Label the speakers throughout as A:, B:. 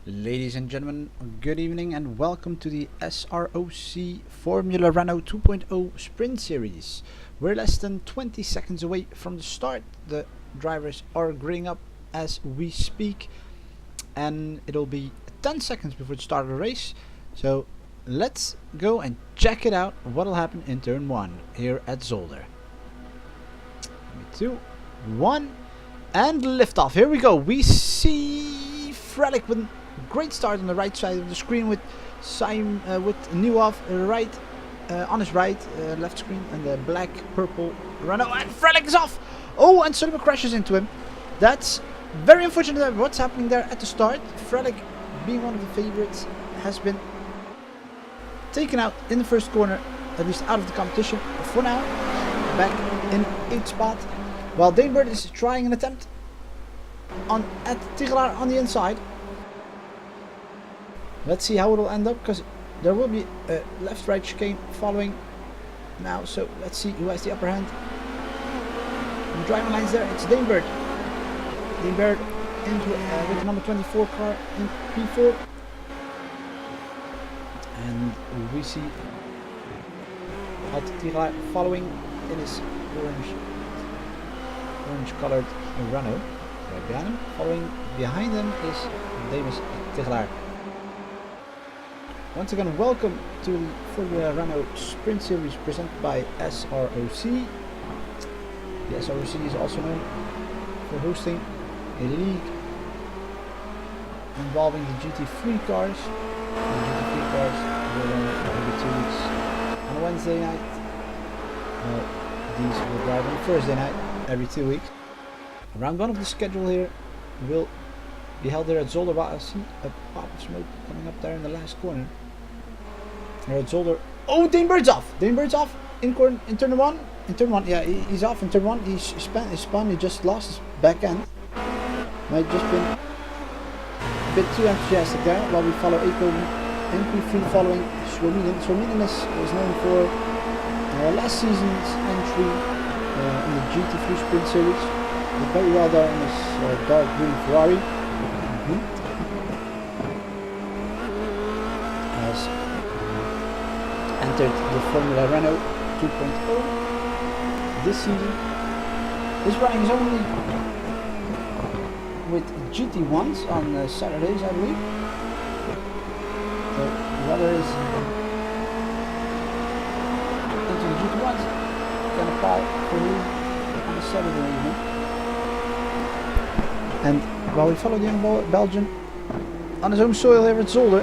A: Ladies and gentlemen, good evening and welcome to the S.R.O.C Formula Renault 2.0 Sprint Series. We're less than 20 seconds away from the start. The drivers are grading up as we speak, and it'll be 10 seconds before the start of the race. So let's go and check it out, what'll happen in turn 1 here at Zolder. 3, 2, 1, and liftoff. Here we go. We see Frelick with great start on the right side of the screen with Newhoff right on his right, left screen, and the black purple Renault, and Frelick is off. Oh, and Sullivan crashes into him. That's very unfortunate. What's happening there at the start. Frelick, being one of the favorites, has been taken out in the first corner, at least out of the competition for now. Back in 8th spot, while Danebird is trying an attempt at Tigelaar on the inside. Let's see how it will end up, because there will be a left-right chicane following now. So let's see who has the upper hand. On the driving lines there, it's Danebird. Danebird into with the number 24 car in P4, and we see Tigelaar following in his orange-colored Renault. Right behind him. Following behind him is Davis Tigelaar. Once again, welcome to the Formula Renault Sprint Series presented by S.R.O.C. The S.R.O.C is also known for hosting a league involving the GT3 cars. The GT3 cars will run every 2 weeks on a Wednesday night. These will drive on Thursday night every 2 weeks. Round 1 of the schedule here will be held here at Zolder. I see a pop of smoke coming up there in the last corner. Here at Zolder. Oh, Danebird's off! Danebird's off in turn 1. In turn 1, yeah, he's off in turn 1. He spun, he just lost his back end. Might have just been a bit too enthusiastic there, while we follow Eco in P3 following Swominen. Swominen is known for last season's entry in the GT3 Sprint Series. Did very well there in his dark green Ferrari. Has entered the Formula Renault 2.0 this season. This running is only with GT1s on Saturdays, I believe. So the other is into the GT1s can apply for you on a Saturday evening. And while we follow the young Belgian on his own soil here at Zolder,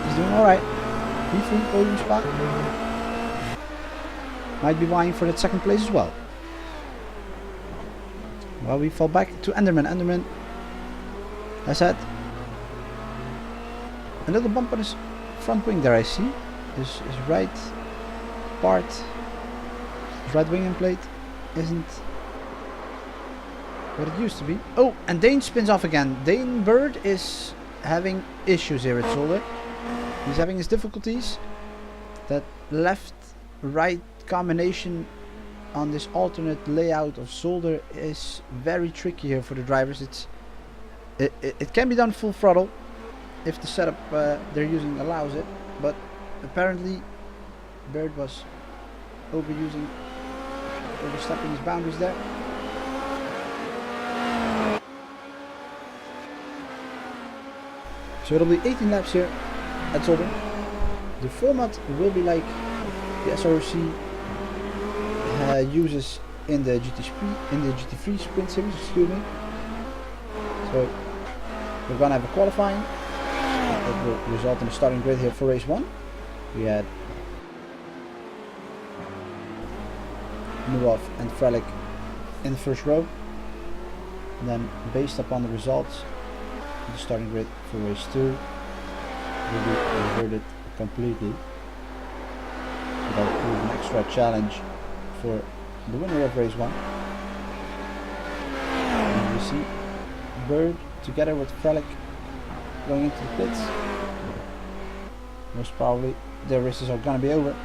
A: he's doing alright. P3 podium spot. Might be vying for that second place as well. While we fall back to Enderman. Enderman has had a little bump on his front wing there, I see. His right part, his right wing end plate isn't what it used to be. Oh, and Dane spins off again. Danebird is having issues here at Zolder. He's having his difficulties. That left-right combination on this alternate layout of Zolder is very tricky here for the drivers. It can be done full throttle if the setup they're using allows it, but apparently Bird was overstepping his boundaries there. So it'll be 18 laps here at Zolder. The format will be like the S.R.O.C uses in the GT3 Sprint Series, excuse me. So we're gonna have a qualifying that will result in a starting grid here for race 1. We had Newhoff and Frelick in the first row, and then based upon the results, the starting grid for race 2 will be reverted completely. So that will prove an extra challenge for the winner of race 1. And you see Bird together with Frelick going into the pits. Most probably their races are gonna be over.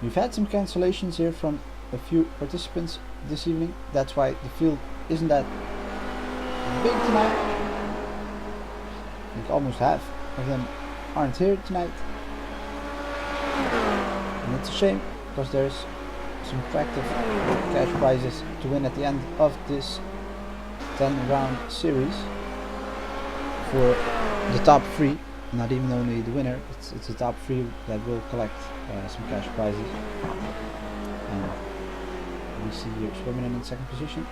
A: We've had some cancellations here from a few participants this evening. That's why the field isn't that big tonight. I think almost half of them aren't here tonight. And it's a shame because there's some attractive cash prizes to win at the end of this 10-round series for the top 3. Not even only the winner, it's the top 3 that will collect some cash prizes. And we see here Swimmen in second position,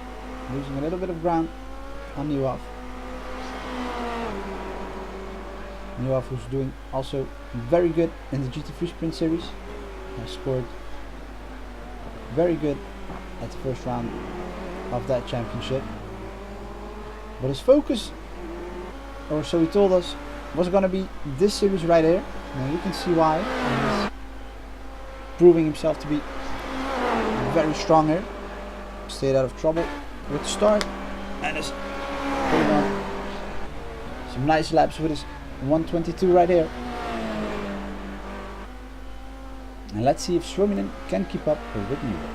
A: losing a little bit of ground on Nieuwhof. Nieuwhof, who's doing also very good in the GT3 Sprint Series, has scored very good at the first round of that championship. But his focus, or so he told us, was going to be this series right here. Now you can see why. He's proving himself to be very strong here. Stayed out of trouble with the start and is putting on some nice laps with his 122 right here. And let's see if Suominen can keep up with Nieuwhof.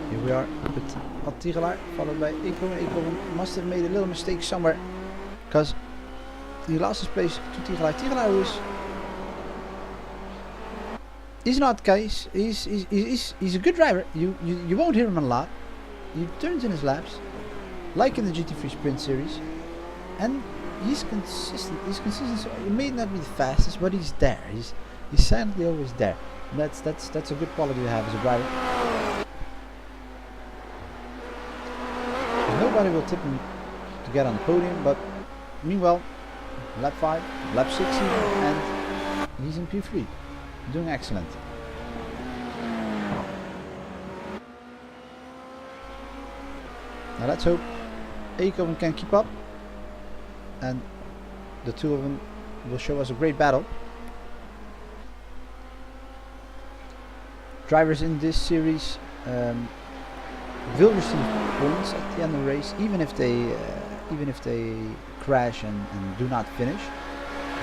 A: Here we are with Ad Tigelaar, followed by Eekhoven. Eekhoven must have made a little mistake somewhere, because he lost his place to Tigelaar. Tigelaar he's not, guys. He's a good driver. You won't hear him a lot. He turns in his laps, like in the GT3 Sprint Series, and he's consistent. So he may not be the fastest, but he's there. He's silently always there. And that's a good quality to have as a driver. Nobody will tip him to get on the podium, but meanwhile, lap 5, lap 6 even, and he's in P3, doing excellent. Now let's hope Eekhoven can keep up, and the two of them will show us a great battle. Drivers in this series will receive points at the end of the race, even if they crash and do not finish.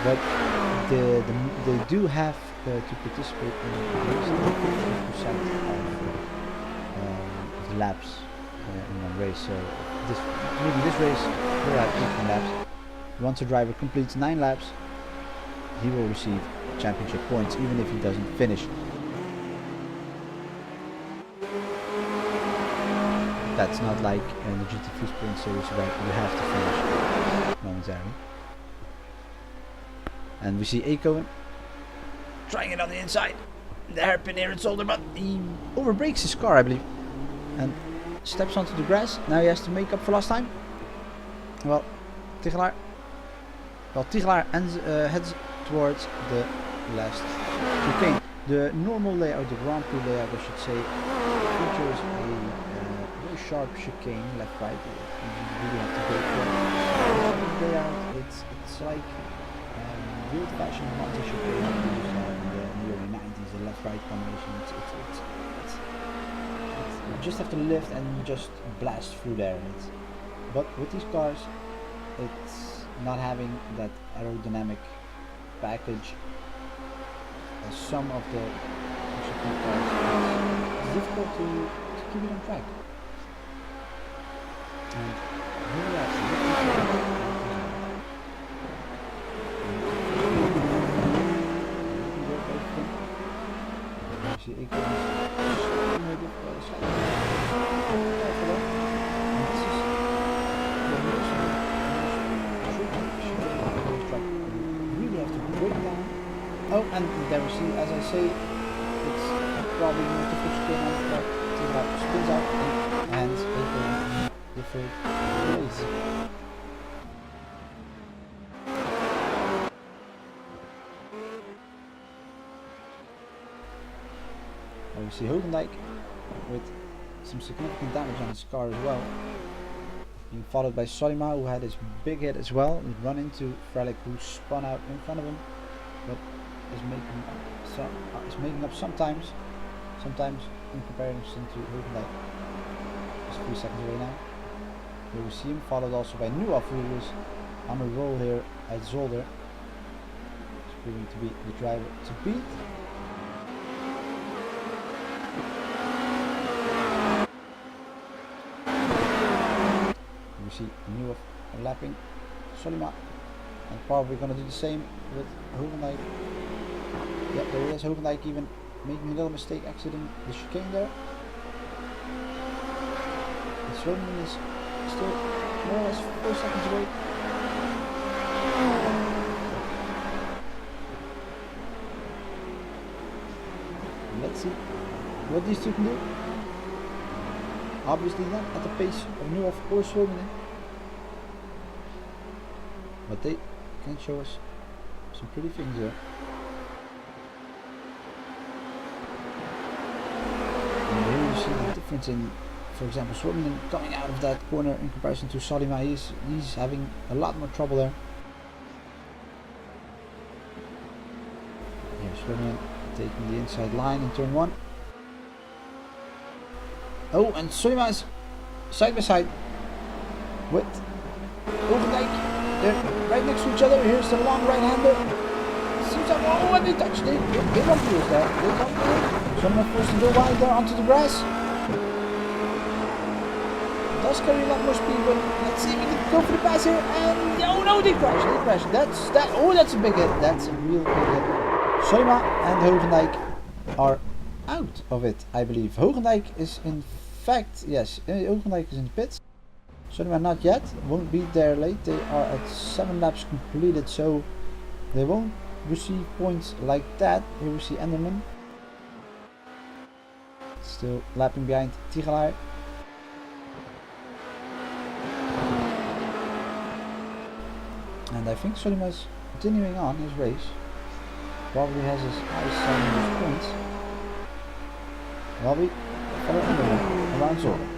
A: But they do have to participate in at least 50% of the laps in one race. So maybe this race will have 15 laps. Once a driver completes 9 laps, he will receive championship points, even if he doesn't finish. That's not like in the GT3 Sprint Series where you have to finish momentarily. And we see Eekhoven trying it on the inside. The hairpin here at Zolder, but he overbrakes his car, I believe, and steps onto the grass. Now he has to make up for last time. Well, Tigelaar heads towards the last chicane. The normal layout, the Grand Prix layout, I should say, features a sharp chicane left right. You really have to go for it. Layout, it's like the old-fashioned Monza chicane used in the early 90s, the left-right combination. You just have to lift and just blast through there. But with these cars, it's not having that aerodynamic package as some of the chicane cars. It's difficult to keep it on track. And here we are. See, ik kan really have to break down. Oh, and there we see, as I say, it's probably more difficult to get on the track. now spins out and ends the third race. And we see Hogendijk with some significant damage on his car as well. Being followed by Solima, who had his big hit as well. He run into Frelick, who spun out in front of him, but is making up sometimes in comparison to Hogendijk. Just 3 seconds away now. Here we see him followed also by Nuaf, who was on a roll here at Zolder. He's proving to be the driver to beat. We see Nuaf lapping Solima, and probably going to do the same with Hogendijk. Yeah, there he is, Hogendijk even making a little mistake exiting the chicane there. And Solima is still more or less 4 seconds away. Let's see what these two can do. Obviously not at the pace of Nuaf or Solima, but they can show us some pretty things here. And here you see the difference in, for example, Solima coming out of that corner in comparison to Solima. He's having a lot more trouble there. Here Solima taking the inside line in turn 1. Oh, and Solima is side by side with Hogendijk. They're right next to each other. Here's the long right hander. Seems like, oh, when they touch, they don't use that. They come through. Solima forced to go wide there onto the grass. Does carry a lot more speed, but let's see if we can go for the pass here. And oh no, they crash. That's a big hit. That's a real big hit. Solima and Hogendijk are out of it, I believe. Hogendijk is in fact, yes, Hogendijk is in the pits. Solima not yet, won't be there late. They are at 7 laps completed, so they won't receive points like that. Here we see Enderman still lapping behind Tigelaar. And I think Solima is continuing on his race. Probably has his eyes set on his points. While we follow Enderman around Zolder.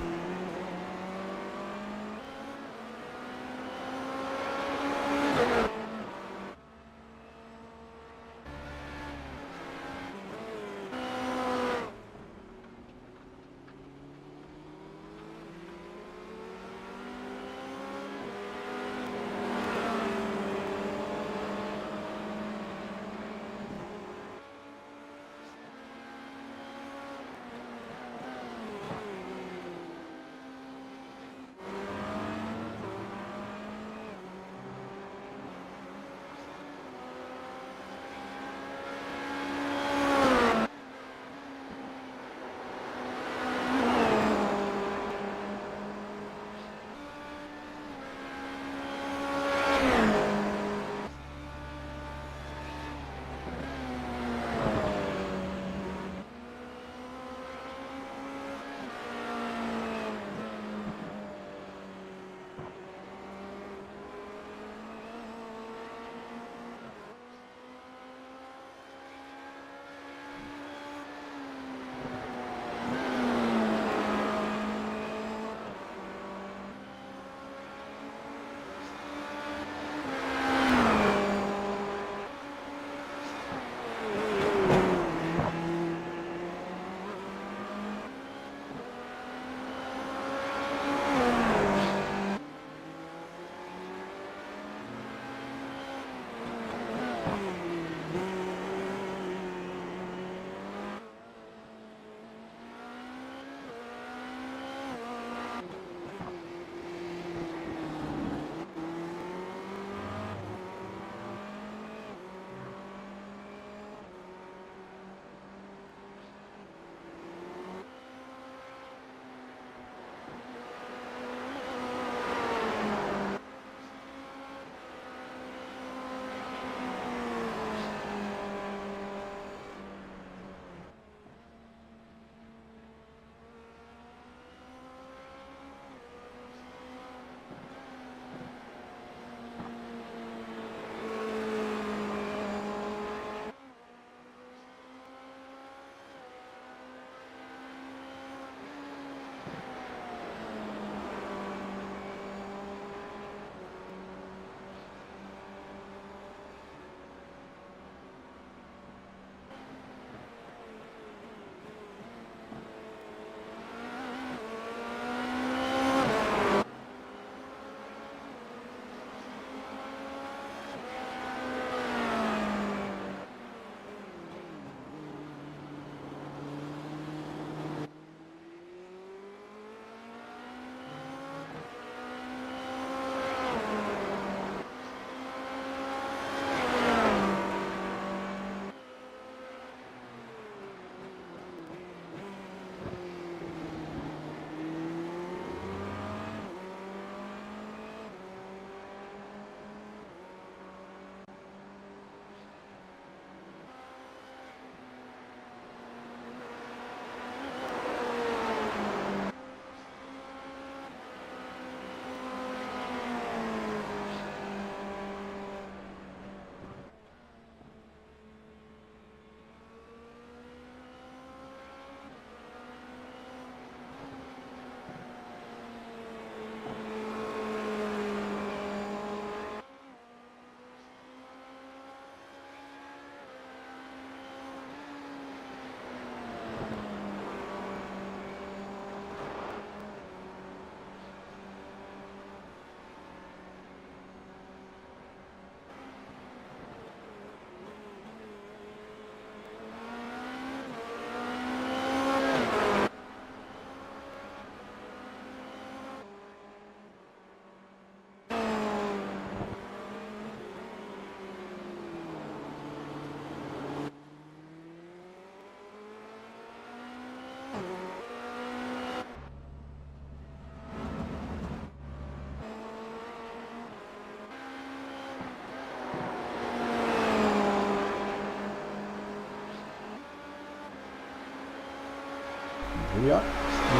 A: we are, with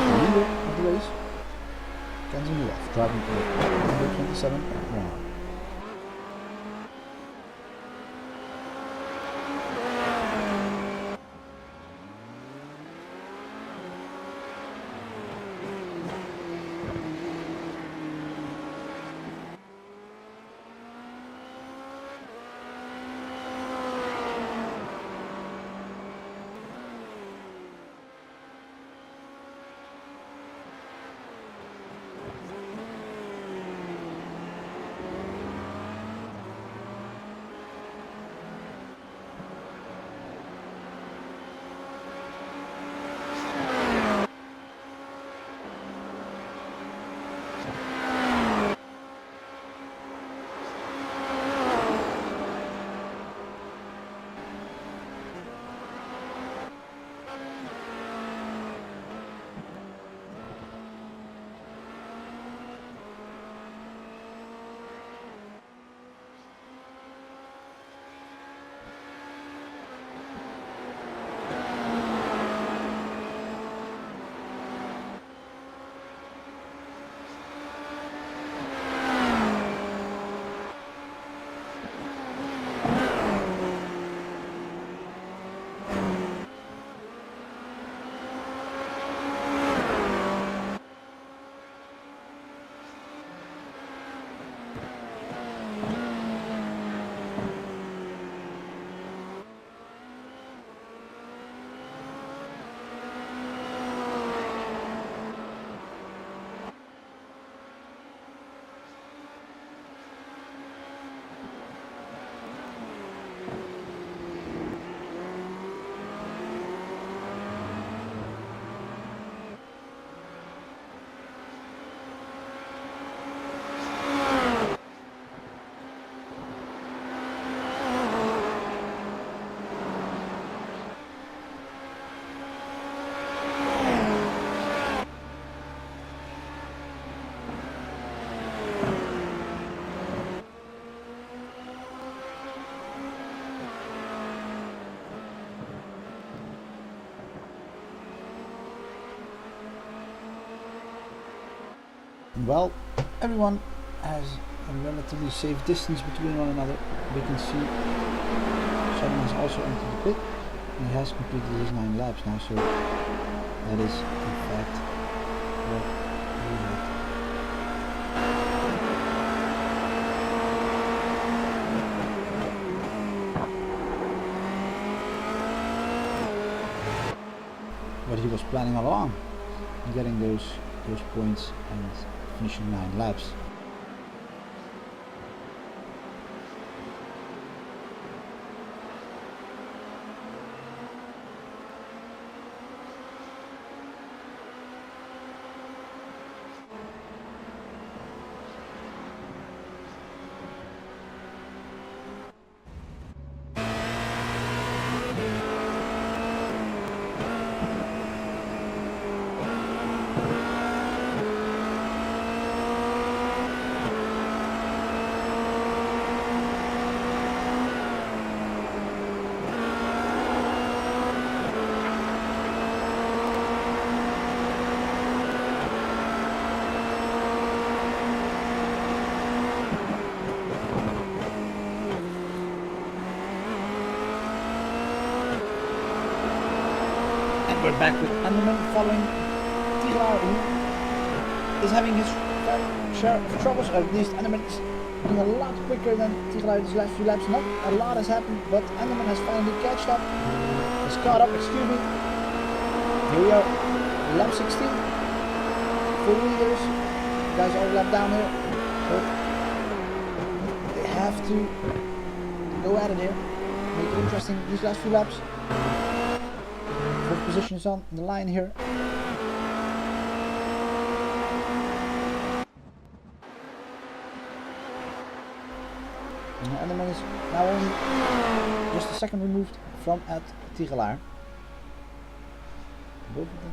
A: the leader of the race, Kenzie Wolf, driving for number 27 round. Well, everyone has a relatively safe distance between one another. We can see someone has also entered the pit and he has completed his 9 laps now, so that is in fact what we had. What he was planning all along, getting those points and finishing 9 laps. We're back with Anderman following Tigelaar, who is having his fair share of troubles, or at least Anderman is doing a lot quicker than Tigelaar these last few laps. Not a lot has happened, but Anderman has finally caught up. Has caught up, excuse me. Here we are, lap 16. 4 leaders. Guys all lap down here. So they have to go at it here. Make it interesting these last few laps. Fourth position is on the line here. And the man is now only just a second removed from at Tigelaar. Both of them.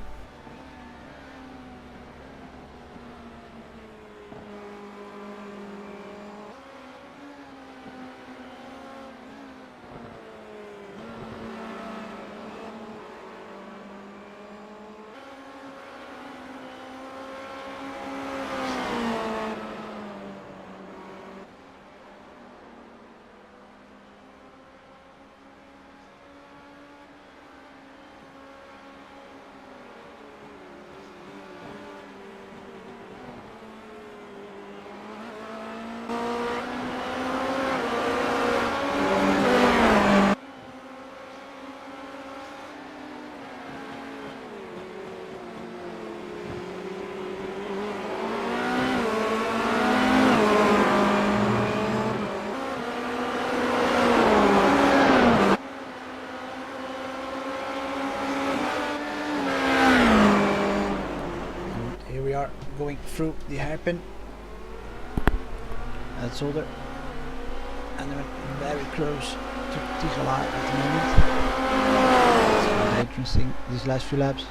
A: through the hairpin. That's Zolder. And they're very close to Tigelaar at the moment. It's quite interesting these last few laps.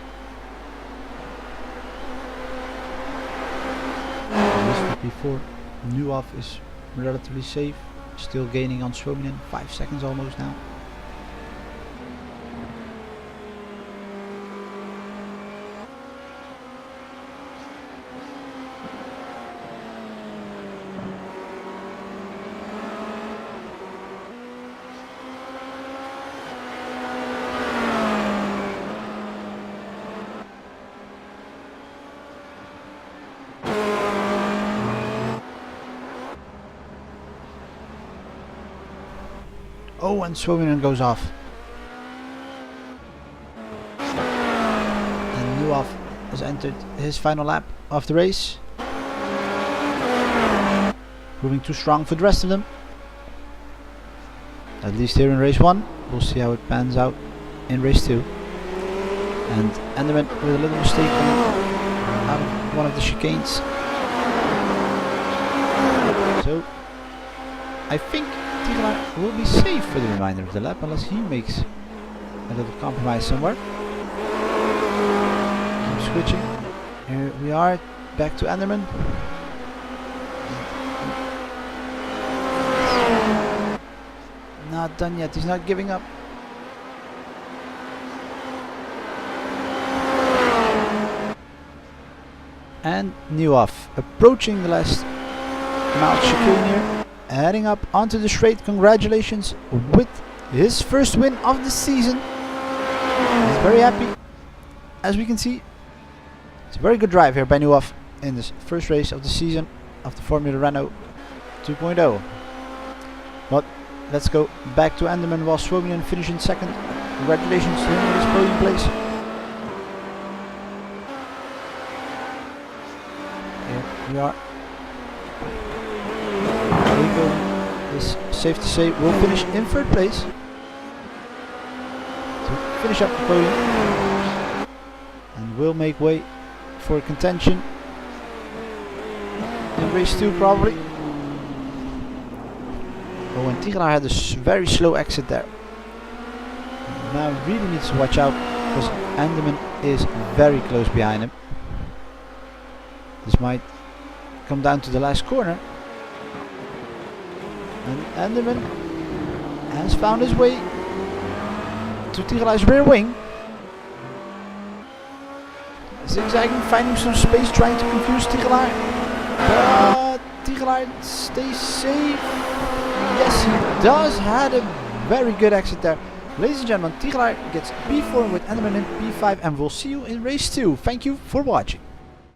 A: As before, Nuaf is relatively safe, still gaining on Suominen, 5 seconds almost now. Oh, and Suominen goes off. And Nuaf has entered his final lap of the race. Proving too strong for the rest of them. At least here in race 1. We'll see how it pans out in race 2. And Enderman with a little mistake out of one of the chicanes. So I think Tigelaar will be safe for the remainder of the lap unless he makes a little compromise somewhere. Keep switching. Here we are, back to Enderman. Not done yet, he's not giving up. And Nuaf approaching the last mouth chicane here. Heading up onto the straight. Congratulations with his first win of the season. He's very happy. As we can see, it's a very good drive here by Nuaf in this first race of the season of the Formula Renault 2.0. But let's go back to Enderman while Suominen finishing second. Congratulations to him in his podium place. Here we are. Is safe to say will finish in third place to finish up the podium and will make way for contention in race 2 probably. Oh, and Tigelaar had a very slow exit there. Now really needs to watch out because Enderman is very close behind him. This might come down to the last corner. And Enderman has found his way to Tigelaar's rear wing. Zigzagging, finding some space, trying to confuse Tigelaar. But Tigelaar stays safe. Yes, he does. Had a very good exit there. Ladies and gentlemen, Tigelaar gets P4 with Enderman in P5, and we'll see you in race 2. Thank you for watching.